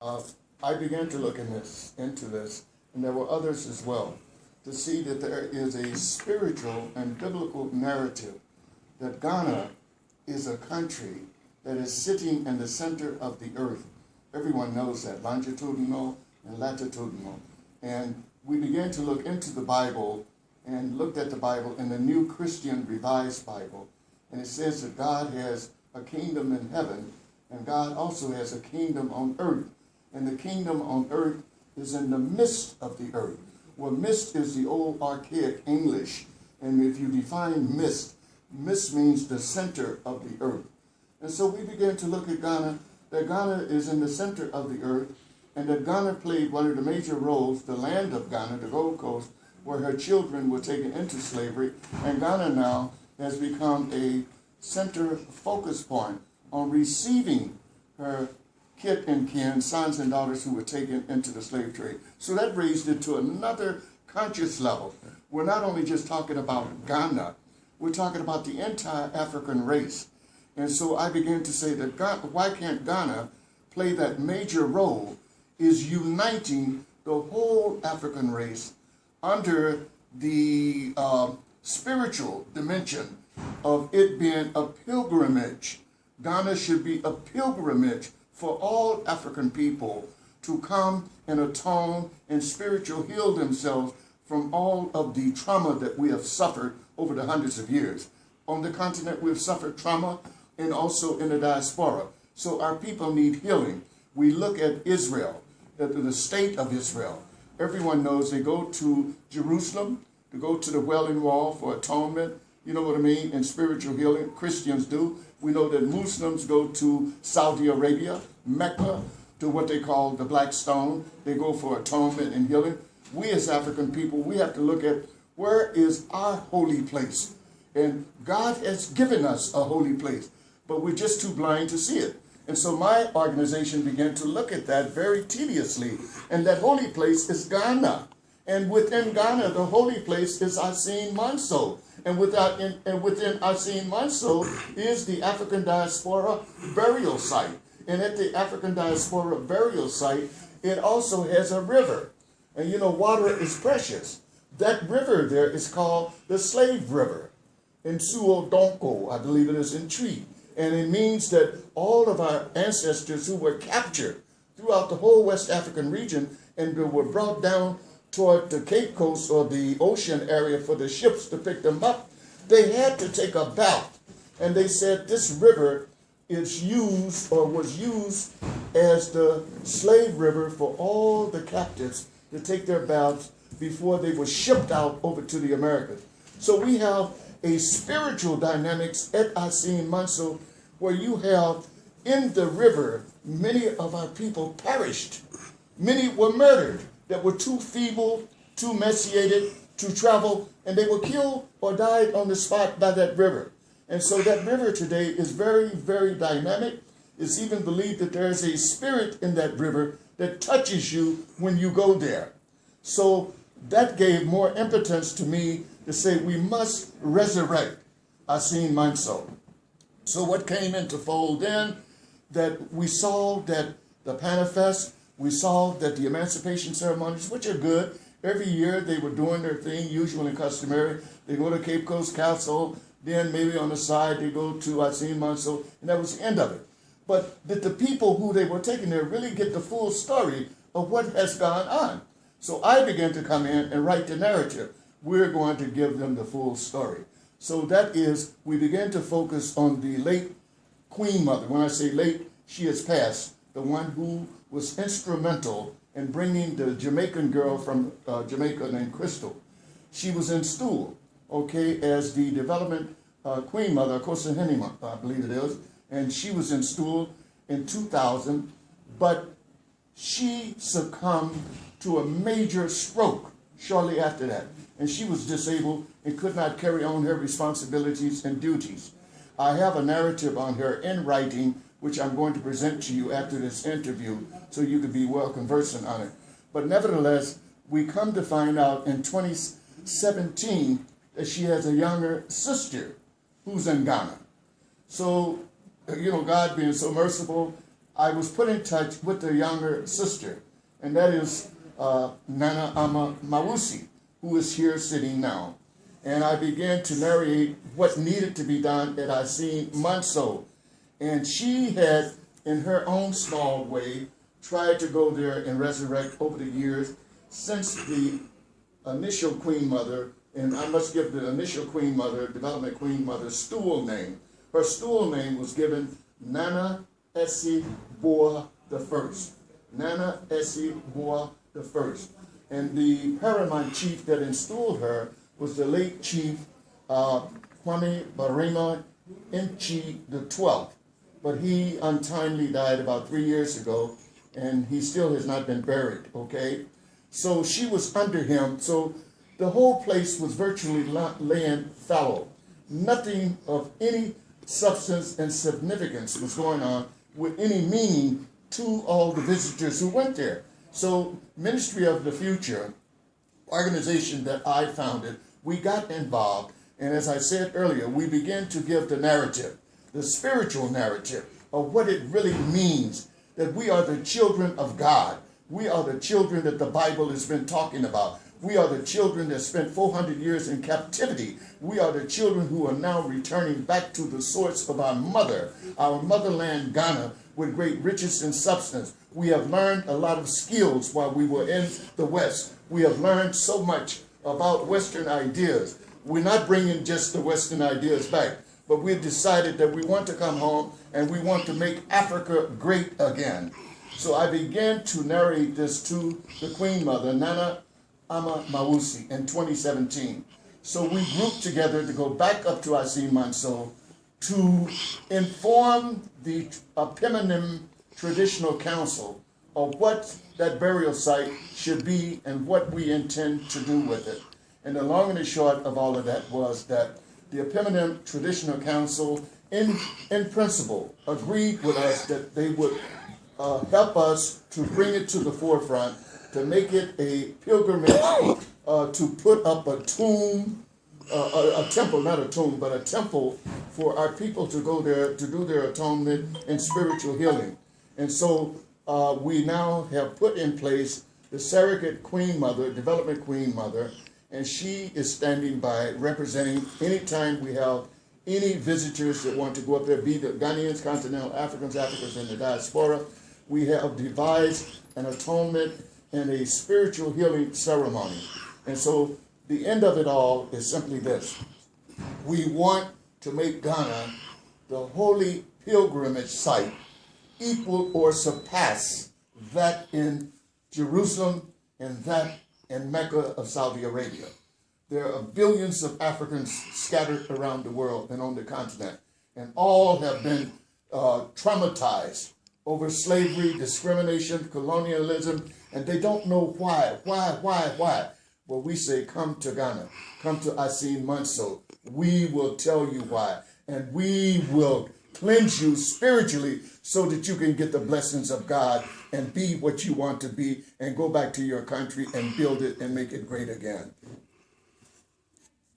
uh, I began to look into this, and there were others as well, to see that there is a spiritual and biblical narrative that Ghana is a country that is sitting in the center of the earth. Everyone knows that, longitudinal and latitudinal. And we began to look into the Bible and looked at the Bible in the New Christian Revised Bible. And it says that God has a kingdom in heaven, and God also has a kingdom on earth. And the kingdom on earth is in the midst of the earth. Well, mist is the old archaic English. And if you define mist, mist means the center of the earth. And so we began to look at Ghana, that Ghana is in the center of the earth, and that Ghana played one of the major roles, the land of Ghana, the Gold Coast, where her children were taken into slavery. And Ghana now has become a center focus point on receiving her kith and kin, sons and daughters who were taken into the slave trade. So that raised it to another conscious level. We're not only just talking about Ghana, we're talking about the entire African race. And so I began to say that why can't Ghana play that major role is uniting the whole African race under the spiritual dimension of it being a pilgrimage. Ghana should be a pilgrimage for all African people to come and atone and spiritual heal themselves from all of the trauma that we have suffered over the hundreds of years. On the continent, we've suffered trauma, and also in the diaspora. So our people need healing. We look at Israel, at the state of Israel. Everyone knows they go to Jerusalem, to go to the Wailing Wall for atonement, you know what I mean, and spiritual healing. Christians do. We know that Muslims go to Saudi Arabia, Mecca, to what they call the Black Stone. They go for atonement and healing. We as African people, we have to look at where is our holy place. And God has given us a holy place, but we're just too blind to see it. And so my organization began to look at that very tediously. And that holy place is Ghana. And within Ghana, the holy place is Asin Manso. And within Asin Manso is the African Diaspora burial site. And at the African Diaspora burial site, it also has a river. And you know, water is precious. That river there is called the Slave River. In Suo Donko, I believe it is in Tree. And it means that all of our ancestors who were captured throughout the whole West African region and were brought down toward the Cape Coast or the ocean area for the ships to pick them up, they had to take a bath. And they said this river is used or was used as the slave river for all the captives to take their baths before they were shipped out over to the Americas. So we have a spiritual dynamics at Asin Manso, where you have in the river, many of our people perished. Many were murdered that were too feeble, too emaciated to travel, and they were killed or died on the spot by that river. And so that river today is very, very dynamic. It's even believed that there is a spirit in that river that touches you when you go there. So that gave more impotence to me to say we must resurrect Asin Manso. So what came into fold then, that we saw that the Panifest, we saw that the emancipation ceremonies, which are good, every year they were doing their thing, usual and customary. They go to Cape Coast Castle, then maybe on the side they go to Asin Manso, and that was the end of it. But did the people who they were taking there really get the full story of what has gone on? So I began to come in and write the narrative. We're going to give them the full story. So that is, we began to focus on the late Queen Mother. When I say late, she has passed, the one who was instrumental in bringing the Jamaican girl from Jamaica named Crystal. She was in stool, okay, as the development Queen Mother, Kosahenima, I believe it is, and she was in stool in 2000, but she succumbed to a major stroke shortly after that. And she was disabled and could not carry on her responsibilities and duties. I have a narrative on her in writing, which I'm going to present to you after this interview, so you could be well conversant on it. But nevertheless, we come to find out in 2017 that she has a younger sister who's in Ghana. So, you know, God being so merciful, I was put in touch with the younger sister, and that is Nana Ama Mawusi, who is here sitting now. And I began to narrate what needed to be done at Asin Manso. And she had, in her own small way, tried to go there and resurrect over the years since the initial Queen Mother, and I must give the initial Queen Mother, development Queen Mother, stool name. Her stool name was given Nana Essie Boa the First. Nana Essie Boa the First. And the paramount chief that installed her was the late Chief Kwame Barima Inchi the 12th. But he untimely died about 3 years ago, and he still has not been buried, okay? So she was under him, so the whole place was virtually laying fallow. Nothing of any substance and significance was going on with any meaning to all the visitors who went there. So Ministry of the Future, organization that I founded, we got involved, and as I said earlier, we began to give the narrative, the spiritual narrative of what it really means that we are the children of God. We are the children that the Bible has been talking about. We are the children that spent 400 years in captivity. We are the children who are now returning back to the source of our motherland, Ghana, with great riches and substance. We have learned a lot of skills while we were in the West. We have learned so much about Western ideas. We're not bringing just the Western ideas back, but we've decided that we want to come home and we want to make Africa great again. So I began to narrate this to the Queen Mother, Nana Ama Mawusi, in 2017. So we grouped together to go back up to Asin Manso to inform the Pimonim Traditional Council of what that burial site should be and what we intend to do with it. And the long and the short of all of that was that the Pimonim Traditional Council, in principle, agreed with us that they would help us to bring it to the forefront, to make it a pilgrimage, to put up a tomb, a temple, not a tomb, but a temple for our people to go there to do their atonement and spiritual healing. And so we now have put in place the surrogate Queen Mother, development Queen Mother, and she is standing by representing anytime we have any visitors that want to go up there, be the Ghanaians, continental Africans, in the diaspora. We have devised an atonement and a spiritual healing ceremony. And so the end of it all is simply this. We want to make Ghana the holy pilgrimage site equal or surpass that in Jerusalem and that in Mecca of Saudi Arabia. There are billions of Africans scattered around the world and on the continent, and all have been traumatized over slavery, discrimination, colonialism, and they don't know why. Well, we say, come to Ghana, come to Asin Manso. We will tell you why, and we will cleanse you spiritually so that you can get the blessings of God and be what you want to be and go back to your country and build it and make it great again.